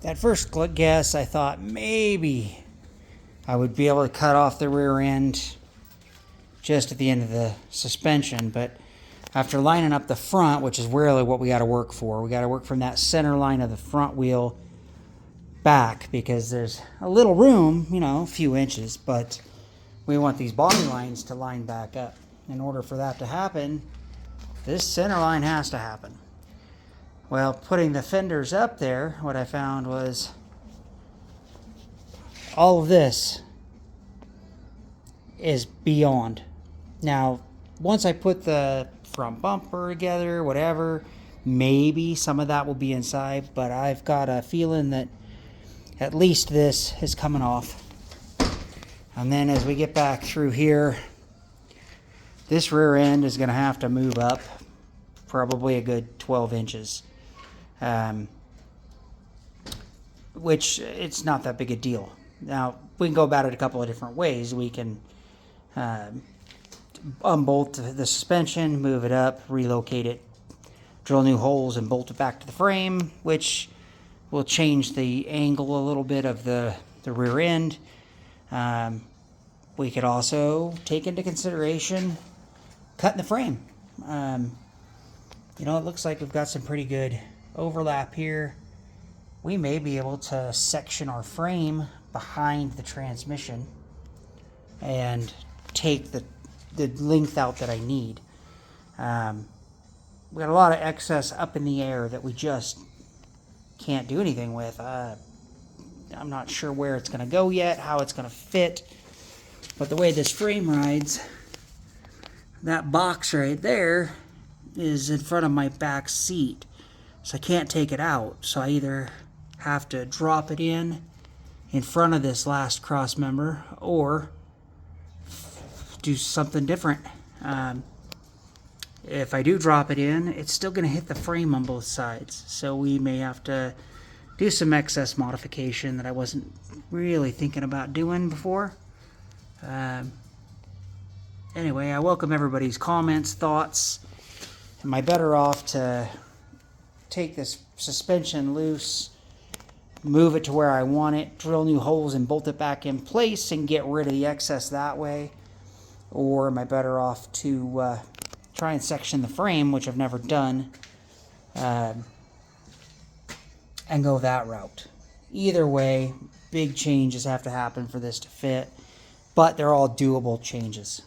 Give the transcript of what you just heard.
At first guess, I thought maybe I would be able to cut off the rear end just at the end of the suspension, but after lining up the front, which is really what we got to work for, we got to work from that center line of the front wheel back, because there's a little room, you know, a few inches, but we want these body lines to line back up. In order for that to happen, this center line has to happen. Well, putting the fenders up there, what I found was all of this is beyond. Now, once I put the front bumper together, whatever, maybe some of that will be inside, but I've got a feeling that at least this is coming off. And then as we get back through here, this rear end is going to have to move up probably a good 12 inches. Which it's not that big a deal. Now, we can go about it a couple of different ways. We can unbolt the suspension, move it up, relocate it, drill new holes, and bolt it back to the frame, which will change the angle a little bit of the rear end. We could also take into consideration cutting the frame. You know, it looks like we've got some pretty good overlap here. We may be able to section our frame behind the transmission and take the length out that I need. We got a lot of excess up in the air that we just can't do anything with. I'm not sure where it's going to go yet, how it's going to fit, but the way this frame rides, that box right there is in front of my back seat, so I can't take it out. So I either have to drop it in front of this last cross member or do something different. If I do drop it in, it's still going to hit the frame on both sides, so we may have to do some excess modification that I wasn't really thinking about doing before. Anyway, I welcome everybody's comments, thoughts. Am I better off to take this suspension loose, move it to where I want it, drill new holes and bolt it back in place and get rid of the excess that way? Or am I better off to try and section the frame, which I've never done, and go that route? Either way, big changes have to happen for this to fit, but they're all doable changes.